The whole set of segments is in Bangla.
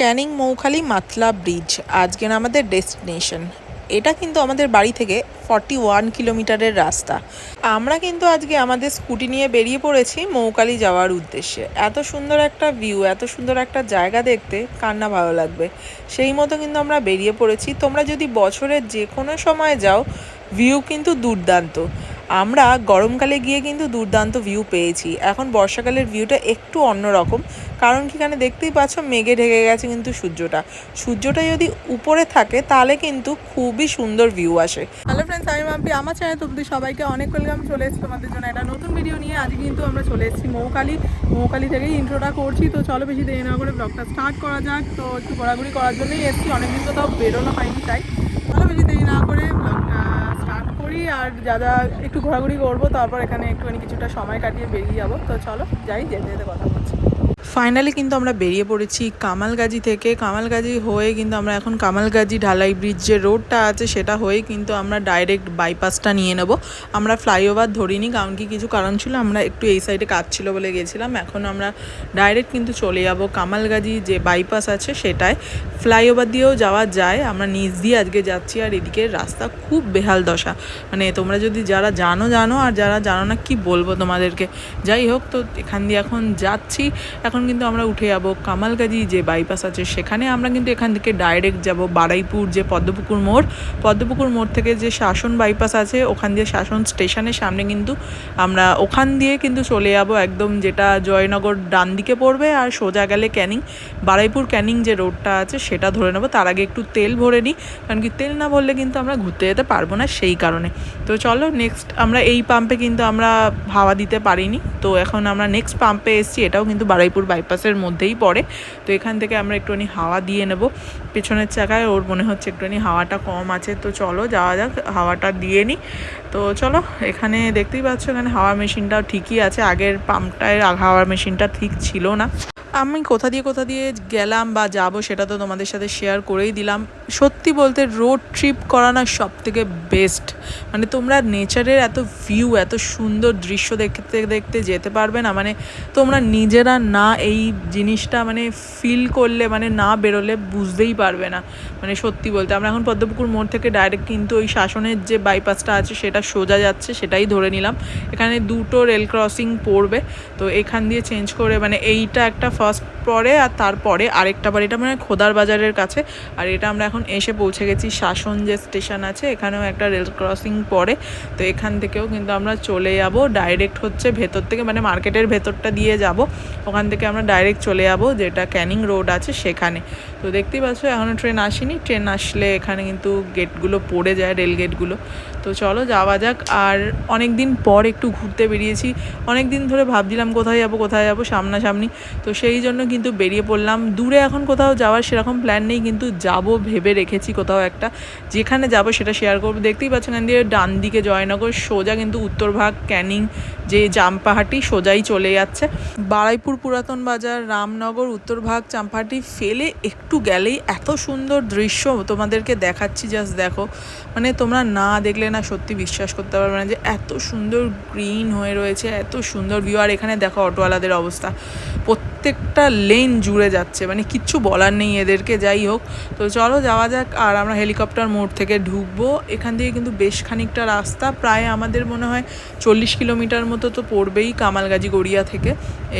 ক্যানিং মৌখালি মাতলা ব্রিজ আজকের আমাদের ডেস্টিনেশন। এটা কিন্তু আমাদের বাড়ি থেকে 41 কিলোমিটারের রাস্তা। আমরা কিন্তু আজকে আমাদের স্কুটি নিয়ে বেরিয়ে পড়েছি মৌখালি যাওয়ার উদ্দেশ্যে। এত সুন্দর একটা ভিউ, এত সুন্দর একটা জায়গা দেখতে কার না ভালো লাগবে। সেই মতো কিন্তু আমরা বেরিয়ে পড়েছি। তোমরা যদি বছরের যে কোনো সময় যাও, ভিউ কিন্তু দুর্দান্ত। আমরা গরমকালে গিয়ে কিন্তু দুর্দান্ত ভিউ পেয়েছি। এখন বর্ষাকালের ভিউটা একটু অন্যরকম, কারণ কি এখানে দেখতেই পাচ্ছ মেঘে ঢেকে গেছে কিন্তু সূর্যটা যদি উপরে থাকে তাহলে কিন্তু খুবই সুন্দর ভিউ আসে। হ্যালো ফ্রেন্ডস, আমি মাম্পি। আমার চ্যানেলে তোমাদের সবাইকে অনেক ওয়েলকাম। চলে এসেছি তোমাদের জন্য একটা নতুন ভিডিও নিয়ে। আজকে কিন্তু আমরা চলে এসেছি মৌখালি থেকেই ইন্ট্রোটা করছি। তো চলো বেশি দেরি না করে ব্লগটা স্টার্ট করা যাক। তো একটু ঘোরাঘুরি করার জন্যই এসেছি, অনেকদিন তো তাও বেরোনো হয়নি, তাই চলো বেশি দেরি না করে ব্লগটা স্টার্ট করি। আর যা একটু ঘোরাঘুরি করবো, তারপর এখানে একটুখানি কিছুটা সময় কাটিয়ে বেরিয়ে যাবো। তো চলো যাই, যেতে যেতে কথা বলছি। ফাইনালি কিন্তু আমরা বেরিয়ে পড়েছি কামালগাজি থেকে। কামালগাজি হয়ে কিন্তু আমরা এখন কামালগাজি ঢালাই ব্রিজ যে রোডটা আছে সেটা হয়ে কিন্তু আমরা ডাইরেক্ট বাইপাসটা নিয়ে নেব। আমরা ফ্লাইওভার ধরিনি, কারণ কি কিছু কারণ ছিল, আমরা একটু এই সাইডে কাজ ছিল বলে গেছিলাম। এখন আমরা ডাইরেক্ট কিন্তু চলে যাব কামালগাজি যে বাইপাস আছে সেটায়। ফ্লাইওভার দিয়েও যাওয়া যায়, আমরা নিচ দিয়ে আজকে যাচ্ছি। আর এদিকের রাস্তা খুব বেহাল দশা, মানে তোমরা যদি যারা জানো আর যারা জানো না কি বলবো তোমাদেরকে। যাই হোক, তো এখান দিয়ে এখন যাচ্ছি। এখন কিন্তু আমরা উঠে যাব কামালগাজি যে বাইপাস আছে সেখানে। আমরা কিন্তু এখান থেকে ডাইরেক্ট যাব বারুইপুর যে পদ্মপুকুর মোড় থেকে যে শাসন বাইপাস আছে ওখান দিয়ে শাসন স্টেশনের সামনে কিন্তু আমরা ওখান দিয়ে কিন্তু চলে যাব একদম, যেটা জয়নগর ডান দিকে পড়বে। আর সোজা গেলে বারুইপুর ক্যানিং যে রোডটা আছে সেটা ধরে নেবো। তার আগে একটু তেল ভরে নিই, কারণ কি তেল না ভরলে কিন্তু আমরা ঘুরতে যেতে পারবো না, সেই কারণে। তো চলো নেক্সট, আমরা এই পাম্পে কিন্তু আমরা হাওয়া দিতে পারিনি, তো এখন আমরা নেক্সট পাম্পে এসেছি। এটাও কিন্তু বারুইপুর বাইপাসের মধ্যেই পড়ে। তো এখান থেকে আমরা একটুখানি হাওয়া দিয়ে নেব। পেছনের চাকায় ওর মনে হচ্ছে একটুখানি হাওয়াটা কম আছে, তো চলো যাওয়া যাক, হাওয়াটা দিয়ে নিই। তো চলো, এখানে দেখতেই পাচ্ছ এখানে হাওয়ার মেশিনটাও ঠিকই আছে, আগের পাম্পটায় হাওয়ার মেশিনটা ঠিক ছিল না। আমি কোথা দিয়ে গেলাম বা যাবো সেটা তো তোমাদের সাথে শেয়ার করেই দিলাম। সত্যি বলতে রোড ট্রিপ করা না সব থেকে বেস্ট। মানে তোমরা নেচারের এত ভিউ, এত সুন্দর দৃশ্য দেখতে দেখতে যেতে পারবে না, মানে তোমরা নিজেরা না এই জিনিসটা মানে ফিল করলে, মানে না বেরোলে বুঝতেই পারবে না। মানে সত্যি বলতে আমরা এখন পদ্মপুকুর মোড় থেকে ডাইরেক্ট কিন্তু ওই শাসনের যে বাইপাসটা আছে সেটা সোজা যাচ্ছে, সেটাই ধরে নিলাম। এখানে দুটো রেল ক্রসিং পড়বে, তো এখান দিয়ে চেঞ্জ করে, মানে এইটা একটা ফার্স্ট পরে আর তারপরে আরেকটা বাড়ি, এটা মানে খোদার বাজারের কাছে। আর এটা আমরা এখন এসে পৌঁছে গেছি শাসন যে স্টেশন আছে, এখানেও একটা রেল ক্রসিং পড়ে। তো এখান থেকেও কিন্তু আমরা চলে যাব ডাইরেক্ট, হচ্ছে ভেতর থেকে, মানে মার্কেটের ভেতরটা দিয়ে যাব। ওখান থেকে আমরা ডাইরেক্ট চলে যাব যেটা ক্যানিং রোড আছে সেখানে। তো দেখতেই পাচ্ছ এখনও ট্রেন আসেনি, ট্রেন আসলে এখানে কিন্তু গেটগুলো পড়ে যায়, রেল গেটগুলো। তো চলো যাওয়া যাক। আর অনেক দিন পর একটু ঘুরতে বেরিয়েছি, অনেক দিন ধরে ভাবছিলাম কোথায় যাবো সামনাসামনি, তো সেই জন্য কিন্তু বেরিয়ে পড়লাম। দূরে এখন কোথাও যাওয়ার সেরকম প্ল্যান নেই, কিন্তু যাব ভেবে রেখেছি কোথাও একটা, যেখানে যাব সেটা শেয়ার করবো। দেখতেই পাচ্ছেন এখান দিয়ে ডান দিকে জয়নগর, সোজা কিন্তু উত্তরভাগ ক্যানিং যে চাম্পাহাটি সোজাই চলে যাচ্ছে। বারুইপুর পুরাতন বাজার, রামনগর, উত্তরভাগ, চাম্পাহাটি ফেলে একটু গেলেই এত সুন্দর দৃশ্য তোমাদেরকে দেখাচ্ছি, জাস্ট দেখো। মানে তোমরা না দেখলে না সত্যি বিশ্বাস করতে পারবে না যে এত সুন্দর গ্রিন হয়ে রয়েছে, এত সুন্দর ভিউ। আর এখানে দেখো অটোওয়ালাদের অবস্থা, প্রত্যেকটা লেন জুড়ে যাচ্ছে, মানে কিচ্ছু বলার নেই এদেরকে। যাই হোক, তো চলো যাওয়া যাক। আর আমরা হেলিকপ্টার মোড় থেকে ঢুকবো। এখান থেকে কিন্তু বেশ খানিকটা রাস্তা, প্রায় আমাদের মনে হয় 40 কিলোমিটার মতো তো পড়বেই কামালগাজি গড়িয়া থেকে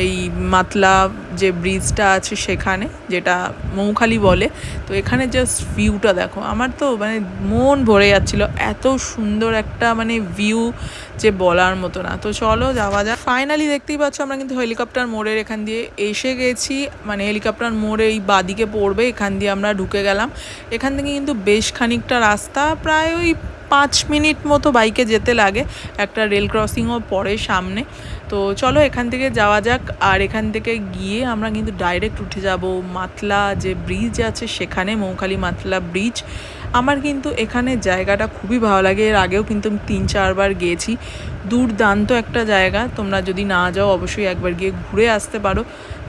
এই মাতলা যে ব্রিজটা আছে সেখানে, যেটা মৌখালি বলে। তো এখানে জাস্ট ভিউটা দেখো, আমার তো মানে মন ভরে যাচ্ছিলো, এত সুন্দর একটা মানে ভিউ যে বলার মতো না। তো চলো যাওয়া যাক। ফাইনালি দেখতেই পাচ্ছ আমরা কিন্তু হেলিকপ্টার মোড়ের এখান দিয়ে এসে গেছি, মানে হেলিকপ্টার মোড়ে এই বাদিকে পড়বে, এখান দিয়ে আমরা ঢুকে গেলাম। এখান থেকে কিন্তু বেশ খানিকটা রাস্তা, প্রায় ওই 5 মিনিট মতো বাইকে যেতে লাগে, একটা রেল ক্রসিংও পড়ে সামনে। তো চলো এখান থেকে যাওয়া যাক। আর এখান থেকে গিয়ে আমরা কিন্তু ডাইরেক্ট উঠে যাব মাতলা যে ব্রিজ আছে সেখানে, মৌখালি মাতলা ব্রিজ। আমার কিন্তু এখানে জায়গাটা খুবই ভালো লাগে, এর আগেও কিন্তু আমি 3-4 বার গিয়েছি। দুর্দান্ত একটা জায়গা, তোমরা যদি না যাও অবশ্যই একবার গিয়ে ঘুরে আসতে পারো।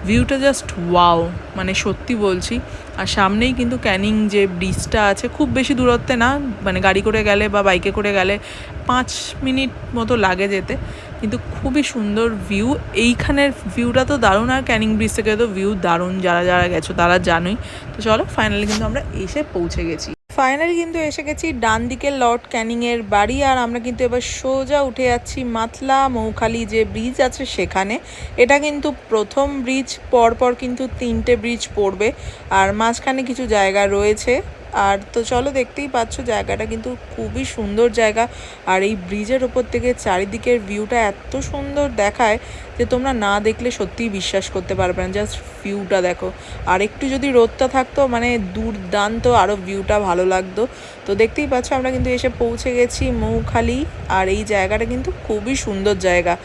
ভিউটা জাস্ট ওয়াও, মানে সত্যি বলছি। আর সামনেই কিন্তু ক্যানিং যে ব্রিজটা আছে, খুব বেশি দূরত্বে না, মানে গাড়ি করে গেলে বা বাইকে করে গেলে 5 মিনিট মতো লাগে যেতে। কিন্তু খুবই সুন্দর ভিউ। এইখানের ভিউটা তো দারুণ, আর ক্যানিং ব্রিজ থেকে তো ভিউ দারুণ, যারা যারা গেছো তারা জানোই। তো চলো ফাইনালি কিন্তু আমরা এসে পৌঁছে গেছি। ফাইনালি কিন্তু এসে গেছি ডান দিকে লর্ড ক্যানিংয়ের বাড়ি, আর আমরা কিন্তু এবার সোজা উঠে যাচ্ছি মাতলা মৌখালি যে ব্রিজ আছে সেখানে। এটা কিন্তু প্রথম ব্রিজ, পরপর কিন্তু 3টে ব্রিজ পড়বে, আর মাঝখানে কিছু জায়গা রয়েছে। আর তো চলো দেখতেই পাচ্ছ জায়গাটা কিন্তু খুবই সুন্দর জায়গা, আর এই ব্রিজের ওপর থেকে চারিদিকের ভিউটা এত সুন্দর দেখায় যে তোমরা না দেখলে সত্যিই বিশ্বাস করতে পারবে না। জাস্ট ভিউটা দেখো, আর একটু যদি রোদটা থাকতো মানে দুর্দান্ত আরও ভিউটা ভালো লাগতো। তো দেখতেই পাচ্ছ আমরা কিন্তু এসে পৌঁছে গেছি মৌখালি, আর এই জায়গাটা কিন্তু খুবই সুন্দর জায়গা।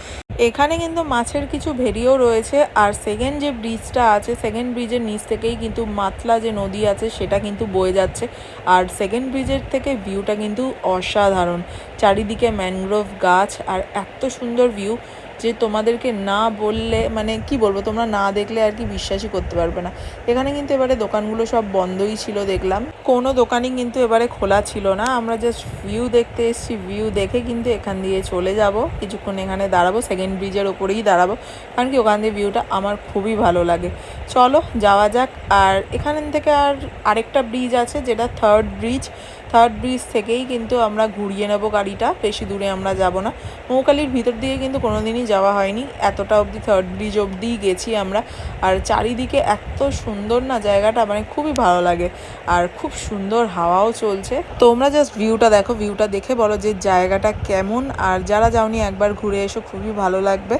এখানে কিন্তু মাছের কিছু ভেরিও রয়েছে, আর সেকেন্ড যে ব্রিজটা আছে সেকেন্ড ব্রিজের নিচ থেকেই কিন্তু মাতলা যে নদী আছে সেটা কিন্তু বয়ে যাচ্ছে। আর সেকেন্ড ব্রিজের থেকে ভিউটা কিন্তু অসাধারণ, চারিদিকে ম্যানগ্রোভ গাছ, আর এত সুন্দর ভিউ যে তোমাদেরকে না বললে মানে কি বলবো, তোমরা না দেখলে আর কি বিশ্বাসই করতে পারবে না। এখানে কিন্তু এবারে দোকানগুলো সব বন্ধই ছিল, দেখলাম কোনো দোকানই কিন্তু এবারে খোলা ছিল না। আমরা জাস্ট ভিউ দেখতে এসেছি, ভিউ দেখে কিন্তু এখান দিয়ে চলে যাব, কিছুক্ষণ এখানে দাঁড়াবো, সেকেন্ড ব্রিজের ওপরেই দাঁড়াবো, কারণ কি ওখান দিয়ে ভিউটা আমার খুবই ভালো লাগে। চলো যাওয়া যাক। আর এখান থেকে আরেকটা ব্রিজ আছে যেটা থার্ড ব্রিজ, থার্ড ব্রিজ থেকেই কিন্তু আমরা ঘুরিয়ে নেব গাড়িটা, বেশি দূরে আমরা যাব না। মৌখালির ভিতর দিয়ে কিন্তু কোনো দিনই যাওয়া হয়নি, এতটা অবধি থার্ড ব্রিজ অবধিই গেছি আমরা। আর চারিদিকে এত সুন্দর না জায়গাটা, মানে খুবই ভালো লাগে, আর খুব সুন্দর হাওয়াও চলছে। তোমরা জাস্ট ভিউটা দেখো, ভিউটা দেখে বলো যে জায়গাটা কেমন, আর যারা যাওনি একবার ঘুরে এসো, খুবই ভালো লাগবে।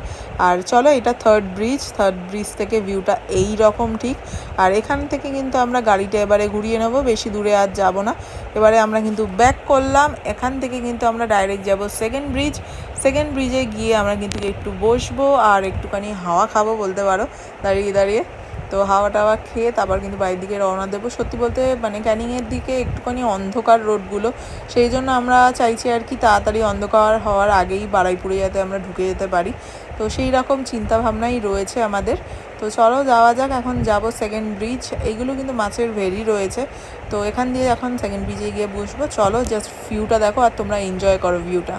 আর চলো এটা থার্ড ব্রিজ, থার্ড ব্রিজ থেকে ভিউটা এই রকম ঠিক। আর এখান থেকে কিন্তু আমরা গাড়িটা এবারে ঘুরিয়ে নেবো, বেশি দূরে আর যাব না। এবারে আমরা কিন্তু ব্যাক করলাম, এখান থেকে কিন্তু আমরা ডাইরেক্ট যাব সেকেন্ড ব্রিজ। সেকেন্ড ব্রিজে গিয়ে আমরা কিন্তু একটু বসবো আর একটুখানি হাওয়া খাবো বলতে পারো, দাঁড়িয়ে দাঁড়িয়ে। তো হাওয়া টাওয়া খেয়ে তারপর কিন্তু বাড়ির দিকে রওনা দেবো। সত্যি বলতে মানে ক্যানিংয়ের দিকে একটুখানি অন্ধকার রোডগুলো, সেই জন্য আমরা চাইছি আর কি তাড়াতাড়ি অন্ধকার হওয়ার আগেই বারুইপুরে যাতে আমরা ঢুকে যেতে পারি। তো সেই রকম চিন্তাভাবনাই রয়েছে আমাদের। তো চলো যাওয়া যাক, এখন যাব সেকেন্ড ব্রিজ। এইগুলো কিন্তু মাছের ভেরি রয়েছে, তো এখান দিয়ে এখন সেকেন্ড ব্রিজে গিয়ে বসবো। চলো জাস্ট ভিউটা দেখো আর তোমরা এনজয় করো ভিউটা।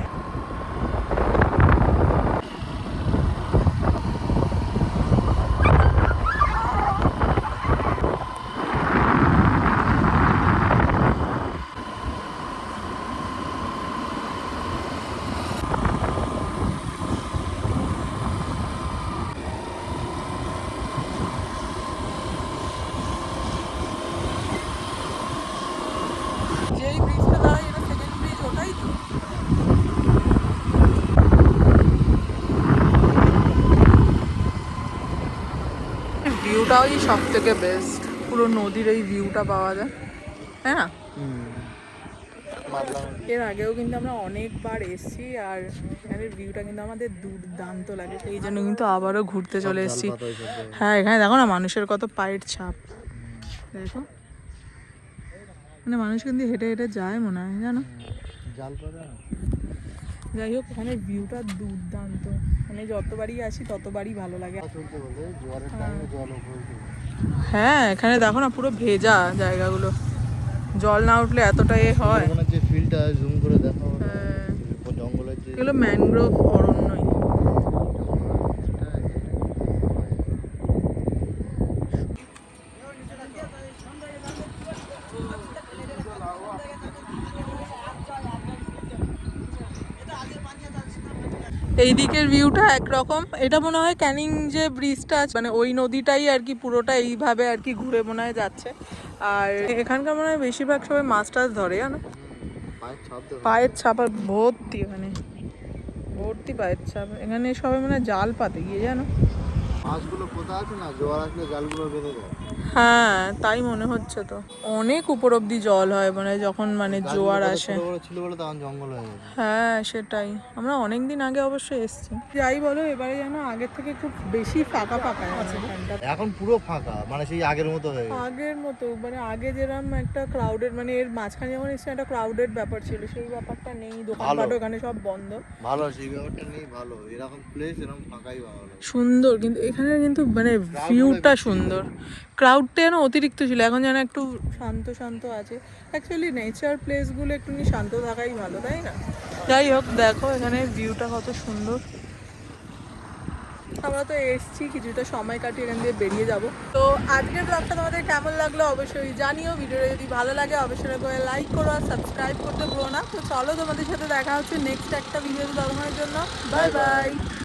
যেই ব্রিজটা দাঁড়ায় এটা সেকেন্ড ব্রিজ, ওটাই তো। ভিউটাই সব থেকে বেস্ট, পুরো নদীর এই ভিউটা পাওয়া যায়, তাই না? এর আগেও কিন্তু আমরা অনেকবার এসেছি, আর এখানের ভিউটা কিন্তু আমাদের দুর্দান্ত লাগে, সেই জন্য কিন্তু আবারও ঘুরতে চলে এসেছি। হ্যাঁ এখানে দেখো না মানুষের কত পায়ের ছাপ, দেখো মানে মানুষ কিন্তু হেঁটে হেঁটে যায় মনে হয়, জানো। যাই হোক ওখানে ভিউটা দুর্দান্ত, মানে যতবারই আসি ততবারই ভালো লাগে। হ্যাঁ এখানে দেখো না পুরো ভেজা জায়গাগুলো, জল না উঠলে এতটা হয়। যে ফিল্ডটা জুম করে দেখা জঙ্গলের যে এগুলো ম্যানগ্রোভ অরণ্যই। এই দিকের ভিউটা একরকম, এটা মনে হয় ক্যানিং যে ব্রিজটা আছে মানে ওই নদীটাই আর কি পুরোটা এইভাবে আর কি ঘুরে মনে হয় যাচ্ছে। আর এখানকার মনে হয় বেশিরভাগ সবাই মাছ টাছ ধরে, জানো পায়ের ছাপ আর ভর্তি, এখানে ভর্তি পায়ের ছাপ। এখানে সবাই মানে জাল পাতে গিয়ে, জানো মাছগুলো কোথা আছে না, জোয়ার আসলে জালগুলো বেঁধে দেয়। হ্যাঁ তাই মনে হচ্ছে, তো অনেক উপর অব্দি জল হয় মানে যখন মানে জোয়ার আসে। ছিল বলে তখন জঙ্গল হয়ে গেছে। হ্যাঁ সেটাই, আমরা অনেক দিন আগে অবশ্যই এসেছি। যাই বলো এবারে যেন আগের থেকে খুব বেশি ফাঁকা ফাঁকা আছে এখানটা, এখন পুরো ফাঁকা, মানে সেই আগের মতো হয়ে গেছে। আগের মতো মানে আগে যেরকম একটা ক্রাউডেড, মানে এর মাঝখানে যেমন এসছে একটা ক্রাউডেড ব্যাপার ছিল, সেই ব্যাপারটা নেই। দোকানপাট ওখানে সব বন্ধ, ভালো সেই ব্যাপারটা নেই। ভালো এরকম প্লেস এরকম ফাঁকাই ভালো সুন্দর। কিন্তু এখানে কিন্তু মানে ভিউটা সুন্দর, ক্রাউডটা যেন অতিরিক্ত ছিল, এখন যেন একটু শান্ত শান্ত আছে। অ্যাকচুয়ালি নেচার প্লেসগুলো একটুখানি শান্ত থাকাই ভালো, তাই না? যাই হোক দেখো এখানে ভিউটা কত সুন্দর, আমরা তো এসছি, কিছুটা সময় কাটিয়ে এখান দিয়ে বেরিয়ে যাব। তো আজকের ব্লগটা তোমাদের কেমন লাগলো অবশ্যই জানিও। ভিডিওটা যদি ভালো লাগে অবশ্যই করে লাইক করো আর সাবস্ক্রাইব করতে ভুলো না। তো চলো, তোমাদের সাথে দেখা হচ্ছে নেক্সট একটা ভিডিওতে। ততক্ষণের জন্য বাই বাই।